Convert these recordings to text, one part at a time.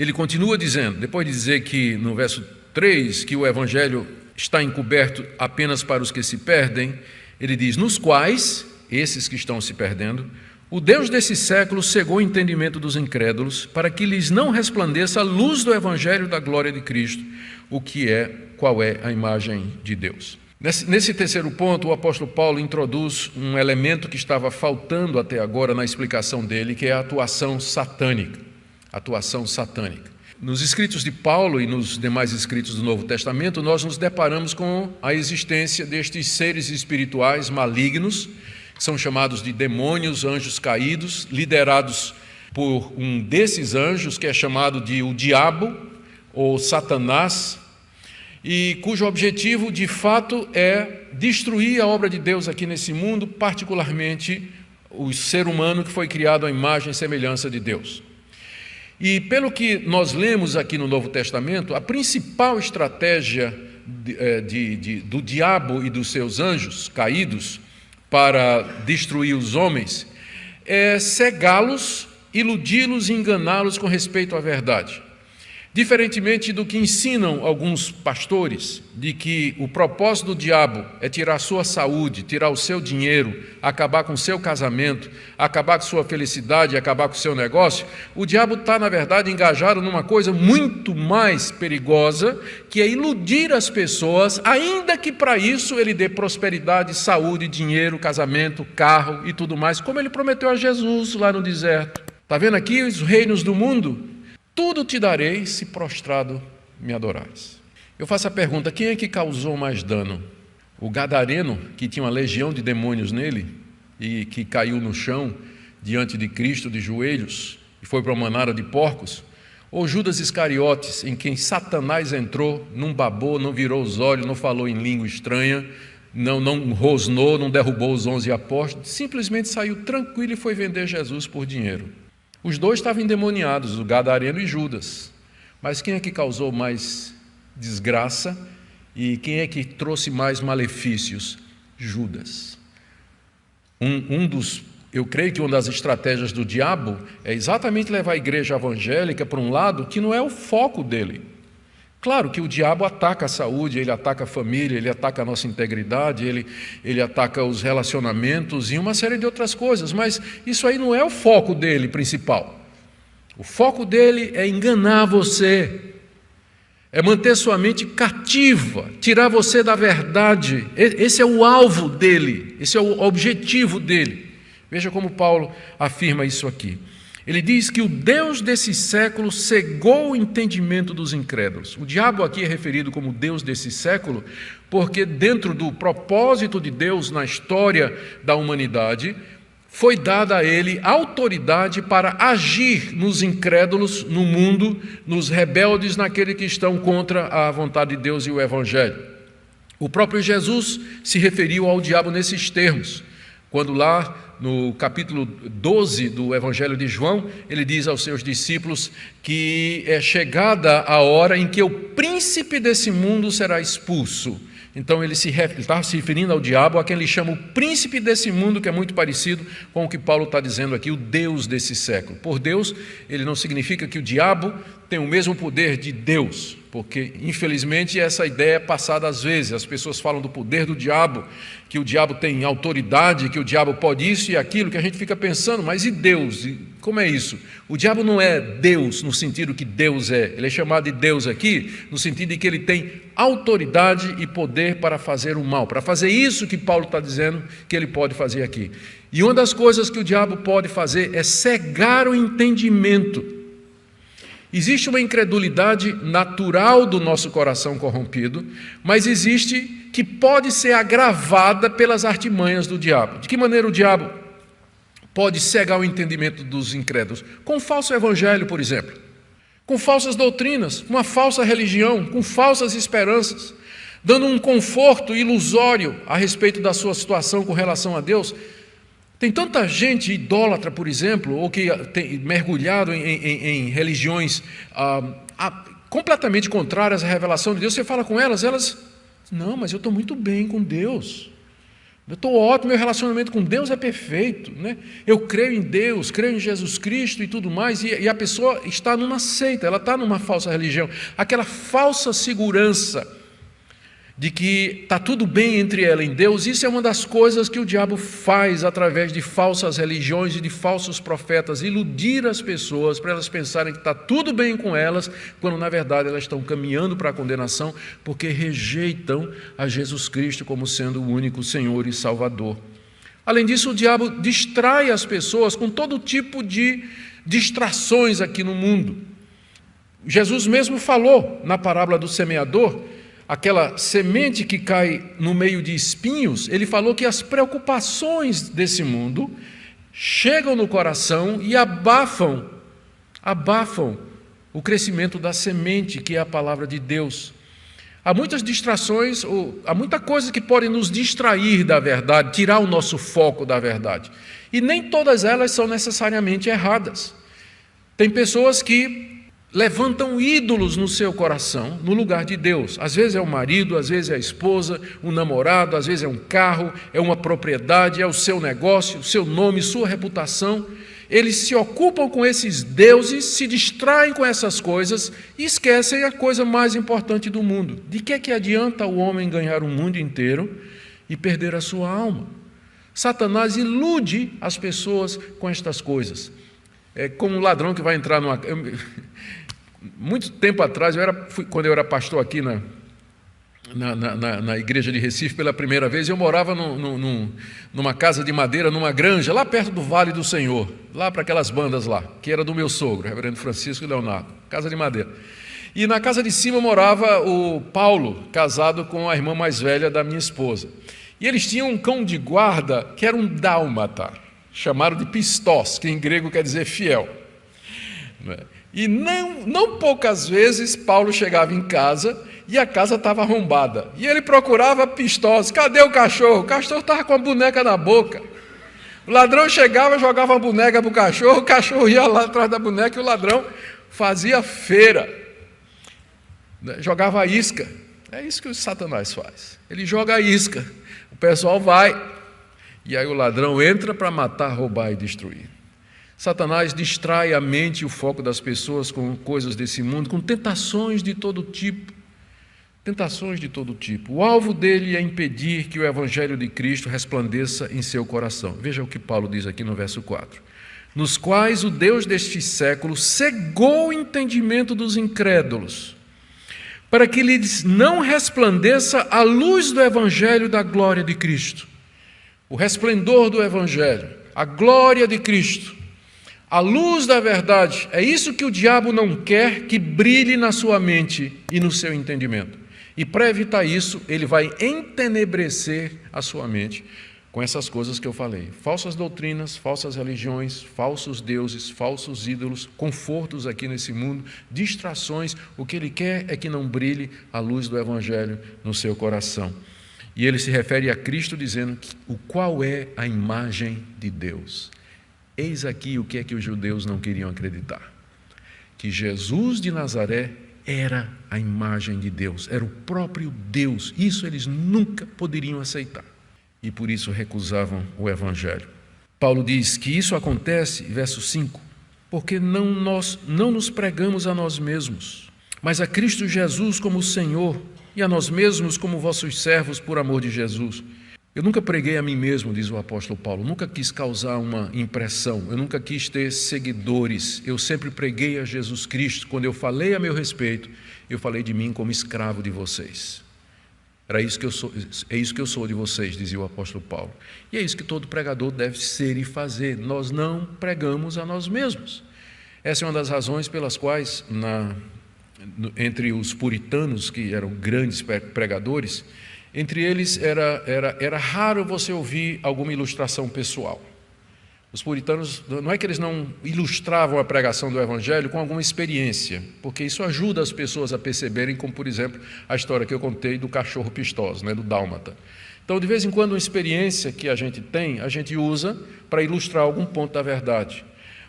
ele continua dizendo, depois de dizer que no verso 3, que o evangelho está encoberto apenas para os que se perdem, ele diz, nos quais, esses que estão se perdendo, o Deus desse século cegou o entendimento dos incrédulos, para que lhes não resplandeça a luz do evangelho da glória de Cristo, qual é a imagem de Deus. Nesse terceiro ponto, o apóstolo Paulo introduz um elemento que estava faltando até agora na explicação dele, que é a atuação satânica. Nos escritos de Paulo e nos demais escritos do Novo Testamento, nós nos deparamos com a existência destes seres espirituais malignos, que são chamados de demônios, anjos caídos, liderados por um desses anjos, que é chamado de o diabo ou Satanás, e cujo objetivo, de fato, é destruir a obra de Deus aqui nesse mundo, particularmente o ser humano que foi criado à imagem e semelhança de Deus. E pelo que nós lemos aqui no Novo Testamento, a principal estratégia do diabo e dos seus anjos caídos para destruir os homens é cegá-los, iludi-los e enganá-los com respeito à verdade. Diferentemente do que ensinam alguns pastores, de que o propósito do diabo é tirar a sua saúde, tirar o seu dinheiro, acabar com o seu casamento, acabar com sua felicidade, acabar com o seu negócio, o diabo está, na verdade, engajado numa coisa muito mais perigosa, que é iludir as pessoas, ainda que para isso ele dê prosperidade, saúde, dinheiro, casamento, carro e tudo mais, como ele prometeu a Jesus lá no deserto. Está vendo aqui os reinos do mundo? Tudo te darei se prostrado me adorares. Eu faço a pergunta, quem é que causou mais dano? O gadareno, que tinha uma legião de demônios nele e que caiu no chão diante de Cristo de joelhos e foi para uma manada de porcos? Ou Judas Iscariotes, em quem Satanás entrou, não babou, não virou os olhos, não falou em língua estranha, não rosnou, não derrubou os 11 apóstolos, simplesmente saiu tranquilo e foi vender Jesus por dinheiro. Os dois estavam endemoniados, o gadareno e Judas. Mas quem é que causou mais desgraça e quem é que trouxe mais malefícios? Judas. Eu creio que uma das estratégias do diabo é exatamente levar a igreja evangélica para um lado que não é o foco dele. Claro que o diabo ataca a saúde, ele ataca a família, ele ataca a nossa integridade, ele ataca os relacionamentos e uma série de outras coisas, mas isso aí não é o foco dele principal. O foco dele é enganar você, é manter sua mente cativa, tirar você da verdade. Esse é o alvo dele, esse é o objetivo dele. Veja como Paulo afirma isso aqui. Ele diz que o Deus desse século cegou o entendimento dos incrédulos. O diabo aqui é referido como Deus desse século, porque dentro do propósito de Deus na história da humanidade, foi dada a ele autoridade para agir nos incrédulos, no mundo, nos rebeldes, naqueles que estão contra a vontade de Deus e o Evangelho. O próprio Jesus se referiu ao diabo nesses termos, quando lá no capítulo 12 do Evangelho de João, ele diz aos seus discípulos que é chegada a hora em que o príncipe desse mundo será expulso. Então ele está se referindo ao diabo, a quem ele chama o príncipe desse mundo, que é muito parecido com o que Paulo está dizendo aqui, o Deus desse século. Por Deus, ele não significa que o diabo tem o mesmo poder de Deus, porque infelizmente essa ideia é passada às vezes. As pessoas falam do poder do diabo, que o diabo tem autoridade, que o diabo pode isso e aquilo, que a gente fica pensando, mas e Deus? Como é isso? O diabo não é Deus no sentido que Deus é. Ele é chamado de Deus aqui no sentido de que ele tem autoridade e poder para fazer o mal, para fazer isso que Paulo está dizendo que ele pode fazer aqui. E uma das coisas que o diabo pode fazer é cegar o entendimento. Existe uma incredulidade natural do nosso coração corrompido, mas existe que pode ser agravada pelas artimanhas do diabo. De que maneira o diabo pode cegar o entendimento dos incrédulos? Com o falso evangelho, por exemplo, com falsas doutrinas, com uma falsa religião, com falsas esperanças, dando um conforto ilusório a respeito da sua situação com relação a Deus. Tem tanta gente idólatra, por exemplo, ou que tem mergulhado em religiões completamente contrárias à revelação de Deus. Você fala com elas, não, mas eu estou muito bem com Deus. Eu estou ótimo, meu relacionamento com Deus é perfeito, né? Eu creio em Deus, creio em Jesus Cristo e tudo mais, e a pessoa está numa seita, ela está numa falsa religião, aquela falsa segurança de que está tudo bem entre ela e Deus. Isso é uma das coisas que o diabo faz através de falsas religiões e de falsos profetas, iludir as pessoas para elas pensarem que está tudo bem com elas, quando na verdade elas estão caminhando para a condenação, porque rejeitam a Jesus Cristo como sendo o único Senhor e Salvador. Além disso, o diabo distrai as pessoas com todo tipo de distrações aqui no mundo. Jesus mesmo falou na parábola do semeador, aquela semente que cai no meio de espinhos, ele falou que as preocupações desse mundo chegam no coração e abafam o crescimento da semente, que é a palavra de Deus. Há muitas distrações, há muita coisa que pode nos distrair da verdade, tirar o nosso foco da verdade. E nem todas elas são necessariamente erradas. Tem pessoas que levantam ídolos no seu coração, no lugar de Deus. Às vezes é o marido, às vezes é a esposa, um namorado, às vezes é um carro, é uma propriedade, é o seu negócio, o seu nome, sua reputação. Eles se ocupam com esses deuses, se distraem com essas coisas e esquecem a coisa mais importante do mundo. De que adianta o homem ganhar o mundo inteiro e perder a sua alma? Satanás ilude as pessoas com estas coisas. É como um ladrão que vai entrar numa... Muito tempo atrás, quando eu era pastor aqui na igreja de Recife pela primeira vez, eu morava numa casa de madeira, numa granja, lá perto do Vale do Senhor, lá para aquelas bandas lá, que era do meu sogro, reverendo Francisco e Leonardo, casa de madeira. E na casa de cima morava o Paulo, casado com a irmã mais velha da minha esposa. E eles tinham um cão de guarda que era um dálmata, chamado de Pistós, que em grego quer dizer fiel. E não poucas vezes Paulo chegava em casa e a casa estava arrombada. E ele procurava Pistós. Cadê o cachorro? O cachorro estava com a boneca na boca. O ladrão chegava, jogava a boneca para o cachorro ia lá atrás da boneca e o ladrão fazia feira. Jogava a isca. É isso que o Satanás faz. Ele joga a isca. O pessoal vai. E aí o ladrão entra para matar, roubar e destruir. Satanás distrai a mente e o foco das pessoas com coisas desse mundo, com tentações de todo tipo. Tentações de todo tipo. O alvo dele é impedir que o Evangelho de Cristo resplandeça em seu coração. Veja o que Paulo diz aqui no verso 4. Nos quais o Deus deste século cegou o entendimento dos incrédulos, para que lhes não resplandeça a luz do Evangelho da glória de Cristo. O resplendor do Evangelho, a glória de Cristo, a luz da verdade, é isso que o diabo não quer que brilhe na sua mente e no seu entendimento. E para evitar isso, ele vai entenebrecer a sua mente com essas coisas que eu falei. Falsas doutrinas, falsas religiões, falsos deuses, falsos ídolos, confortos aqui nesse mundo, distrações. O que ele quer é que não brilhe a luz do Evangelho no seu coração. E ele se refere a Cristo dizendo o qual é a imagem de Deus. Eis aqui o que é que os judeus não queriam acreditar. Que Jesus de Nazaré era a imagem de Deus, era o próprio Deus. Isso eles nunca poderiam aceitar. E por isso recusavam o Evangelho. Paulo diz que isso acontece, verso 5, porque não nos pregamos a nós mesmos, mas a Cristo Jesus como Senhor e a nós mesmos como vossos servos por amor de Jesus. Eu nunca preguei a mim mesmo, diz o apóstolo Paulo, nunca quis causar uma impressão, eu nunca quis ter seguidores, eu sempre preguei a Jesus Cristo. Quando eu falei a meu respeito, eu falei de mim como escravo de vocês. É isso que eu sou de vocês, dizia o apóstolo Paulo. E é isso que todo pregador deve ser e fazer. Nós não pregamos a nós mesmos. Essa é uma das razões pelas quais, entre os puritanos, que eram grandes pregadores, entre eles era raro você ouvir alguma ilustração pessoal. Os puritanos, não é que eles não ilustravam a pregação do Evangelho com alguma experiência, porque isso ajuda as pessoas a perceberem, como por exemplo a história que eu contei do cachorro Pistós, do dálmata. Então, de vez em quando, uma experiência que a gente tem, a gente usa para ilustrar algum ponto da verdade.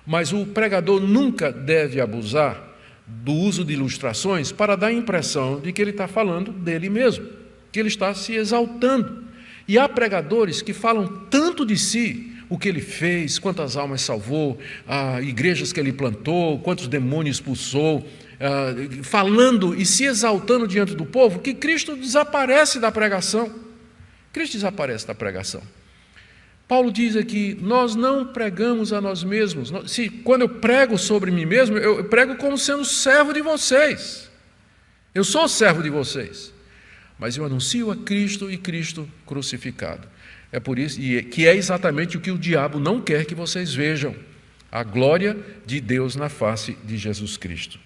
Mas o pregador nunca deve abusar do uso de ilustrações para dar a impressão de que ele está falando dele mesmo, que ele está se exaltando. E há pregadores que falam tanto de si, o que ele fez, quantas almas salvou, igrejas que ele plantou, quantos demônios expulsou, falando e se exaltando diante do povo, que Cristo desaparece da pregação. Cristo desaparece da pregação. Paulo diz aqui, nós não pregamos a nós mesmos. Quando eu prego sobre mim mesmo, eu prego como sendo servo de vocês. Eu sou servo de vocês. Mas eu anuncio a Cristo e Cristo crucificado. É por isso, que é exatamente o que o diabo não quer que vocês vejam. A glória de Deus na face de Jesus Cristo.